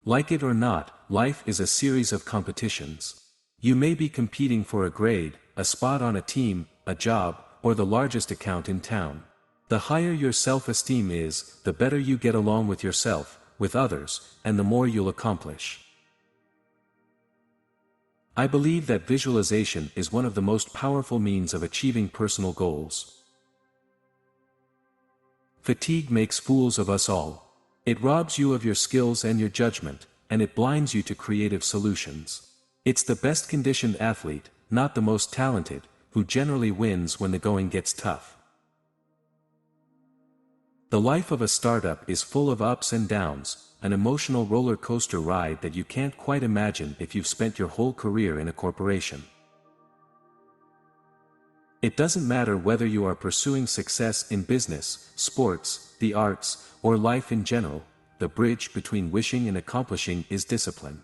Like it or not, life is a series of competitions. You may be competing for a grade, a spot on a team, a job, or the largest account in town. The higher your self-esteem is, the better you get along with yourself, with others, and the more you'll accomplish. I believe that visualization is one of the most powerful means of achieving personal goals. Fatigue makes fools of us all. It robs you of your skills and your judgment, and it blinds you to creative solutions. It's the best conditioned athlete, not the most talented, who generally wins when the going gets tough. The life of a startup is full of ups and downs, an emotional roller coaster ride that you can't quite imagine if you've spent your whole career in a corporation. It doesn't matter whether you are pursuing success in business, sports, the arts, or life in general, the bridge between wishing and accomplishing is discipline.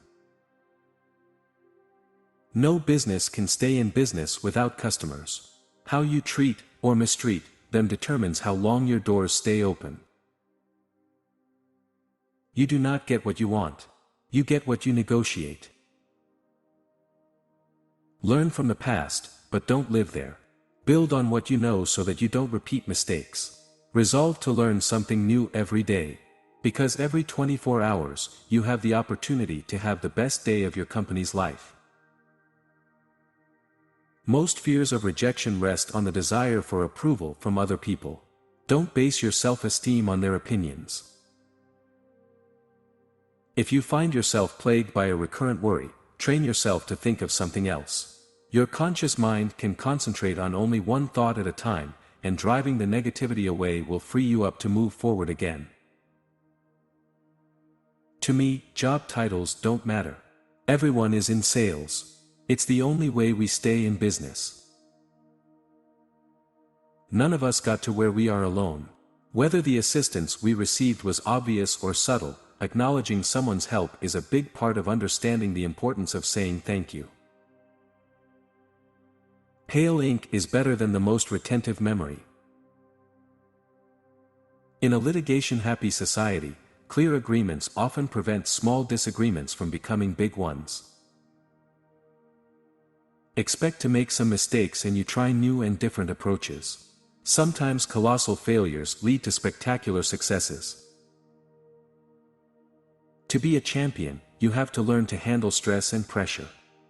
No business can stay in business without customers. How you treat, or mistreat, them determines how long your doors stay open. You do not get what you want. You get what you negotiate. Learn from the past, but don't live there. Build on what you know so that you don't repeat mistakes. Resolve to learn something new every day. Because every 24 hours, you have the opportunity to have the best day of your company's life. Most fears of rejection rest on the desire for approval from other people. Don't base your self-esteem on their opinions. If you find yourself plagued by a recurrent worry, train yourself to think of something else. Your conscious mind can concentrate on only one thought at a time, and driving the negativity away will free you up to move forward again. To me, job titles don't matter. Everyone is in sales. It's the only way we stay in business. None of us got to where we are alone. Whether the assistance we received was obvious or subtle, acknowledging someone's help is a big part of understanding the importance of saying thank you. Pale ink is better than the most retentive memory. In a litigation-happy society, clear agreements often prevent small disagreements from becoming big ones. Expect to make some mistakes and you try new and different approaches. Sometimes colossal failures lead to spectacular successes. To be a champion, you have to learn to handle stress and pressure.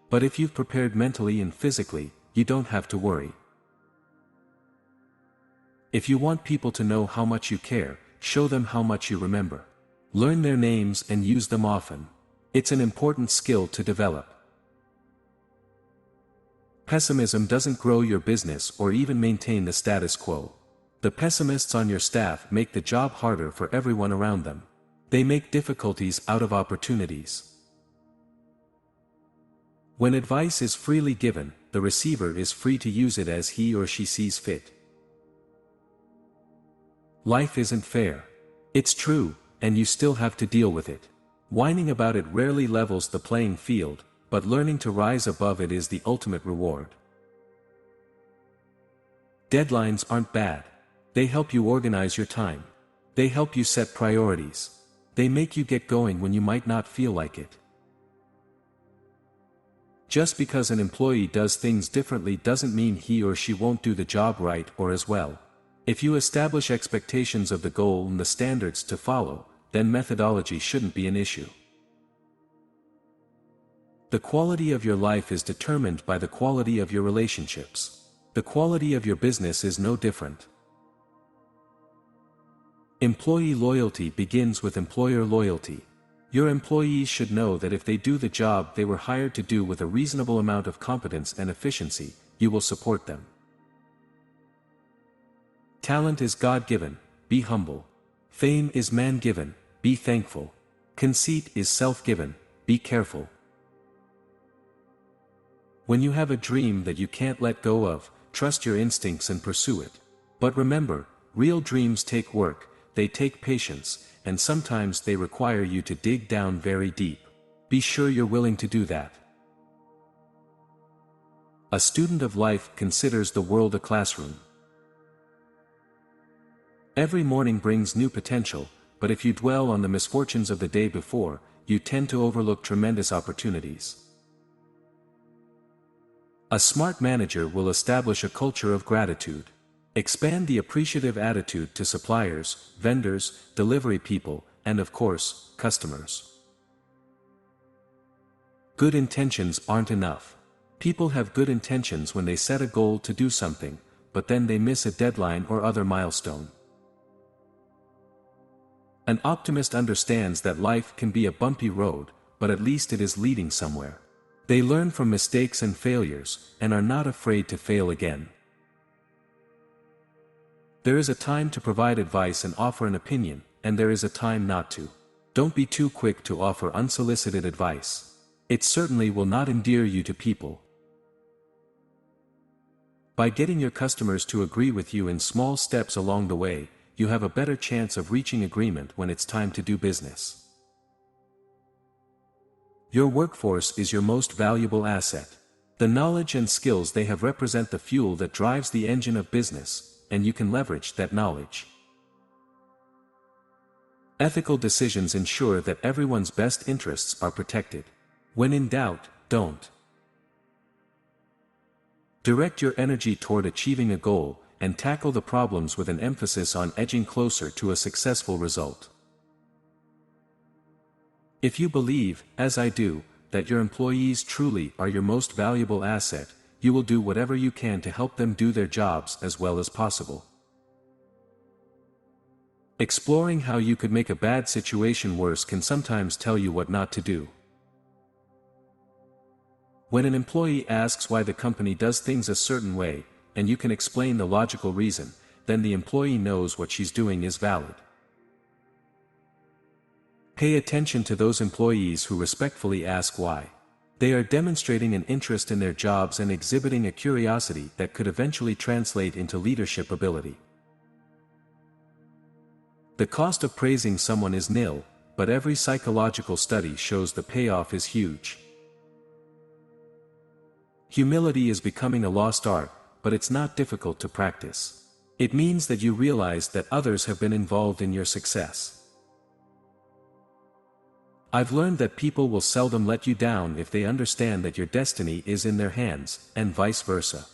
But if you've prepared mentally and physically, you don't have to worry. If you want people to know how much you care, show them how much you remember. Learn their names and use them often. It's an important skill to develop. Pessimism doesn't grow your business or even maintain the status quo. The pessimists on your staff make the job harder for everyone around them. They make difficulties out of opportunities. When advice is freely given, the receiver is free to use it as he or she sees fit. Life isn't fair. It's true, and you still have to deal with it. Whining about it rarely levels the playing field, but learning to rise above it is the ultimate reward. Deadlines aren't bad. They help you organize your time. They help you set priorities. They make you get going when you might not feel like it. Just because an employee does things differently doesn't mean he or she won't do the job right or as well. If you establish expectations of the goal and the standards to follow, then methodology shouldn't be an issue. The quality of your life is determined by the quality of your relationships. The quality of your business is no different. Employee loyalty begins with employer loyalty. Your employees should know that if they do the job they were hired to do with a reasonable amount of competence and efficiency, you will support them. Talent is God-given, be humble. Fame is man-given, be thankful. Conceit is self-given, be careful. When you have a dream that you can't let go of, trust your instincts and pursue it. But remember, real dreams take work, they take patience, and sometimes they require you to dig down very deep. Be sure you're willing to do that. A student of life considers the world a classroom. Every morning brings new potential, but if you dwell on the misfortunes of the day before, you tend to overlook tremendous opportunities. A smart manager will establish a culture of gratitude. Expand the appreciative attitude to suppliers, vendors, delivery people, and of course, customers. Good intentions aren't enough. People have good intentions when they set a goal to do something, but then they miss a deadline or other milestone. An optimist understands that life can be a bumpy road, but at least it is leading somewhere. They learn from mistakes and failures, and are not afraid to fail again. There is a time to provide advice and offer an opinion, and there is a time not to. Don't be too quick to offer unsolicited advice. It certainly will not endear you to people. By getting your customers to agree with you in small steps along the way, you have a better chance of reaching agreement when it's time to do business. Your workforce is your most valuable asset. The knowledge and skills they have represent the fuel that drives the engine of business, and you can leverage that knowledge. Ethical decisions ensure that everyone's best interests are protected. When in doubt, don't. Direct your energy toward achieving a goal, and tackle the problems with an emphasis on edging closer to a successful result. If you believe, as I do, that your employees truly are your most valuable asset, you will do whatever you can to help them do their jobs as well as possible. Exploring how you could make a bad situation worse can sometimes tell you what not to do. When an employee asks why the company does things a certain way, and you can explain the logical reason, then the employee knows what she's doing is valid. Pay attention to those employees who respectfully ask why. They are demonstrating an interest in their jobs and exhibiting a curiosity that could eventually translate into leadership ability. The cost of praising someone is nil, but every psychological study shows the payoff is huge. Humility is becoming a lost art, but it's not difficult to practice. It means that you realize that others have been involved in your success. I've learned that people will seldom let you down if they understand that your destiny is in their hands, and vice versa.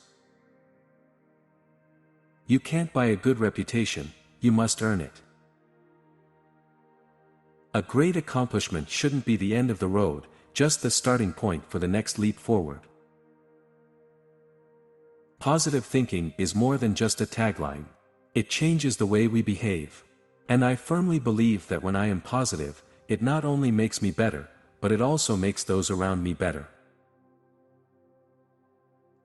You can't buy a good reputation, you must earn it. A great accomplishment shouldn't be the end of the road, just the starting point for the next leap forward. Positive thinking is more than just a tagline. It changes the way we behave. And I firmly believe that when I am positive, it not only makes me better, but it also makes those around me better.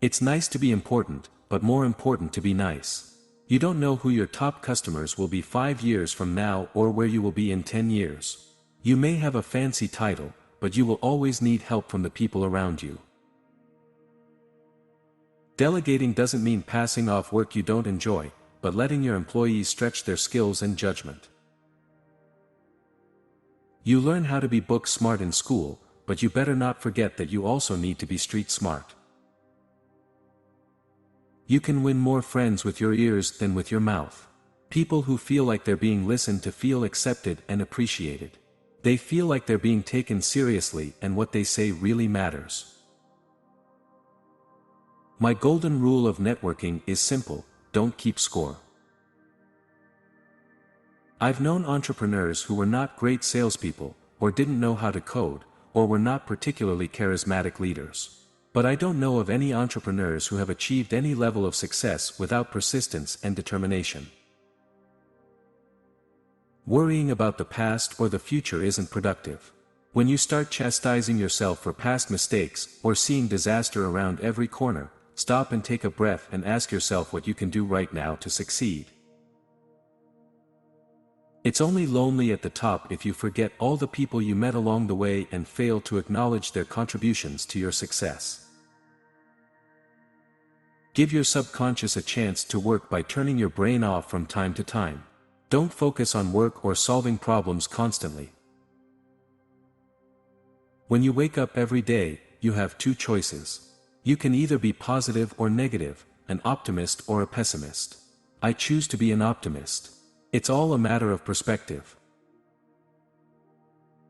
It's nice to be important, but more important to be nice. You don't know who your top customers will be 5 years from now or where you will be in 10 years. You may have a fancy title, but you will always need help from the people around you. Delegating doesn't mean passing off work you don't enjoy, but letting your employees stretch their skills and judgment. You learn how to be book smart in school, but you better not forget that you also need to be street smart. You can win more friends with your ears than with your mouth. People who feel like they're being listened to feel accepted and appreciated. They feel like they're being taken seriously and what they say really matters. My golden rule of networking is simple: don't keep score. I've known entrepreneurs who were not great salespeople, or didn't know how to code, or were not particularly charismatic leaders. But I don't know of any entrepreneurs who have achieved any level of success without persistence and determination. Worrying about the past or the future isn't productive. When you start chastising yourself for past mistakes, or seeing disaster around every corner, stop and take a breath and ask yourself what you can do right now to succeed. It's only lonely at the top if you forget all the people you met along the way and fail to acknowledge their contributions to your success. Give your subconscious a chance to work by turning your brain off from time to time. Don't focus on work or solving problems constantly. When you wake up every day, you have two choices. You can either be positive or negative, an optimist or a pessimist. I choose to be an optimist. It's all a matter of perspective.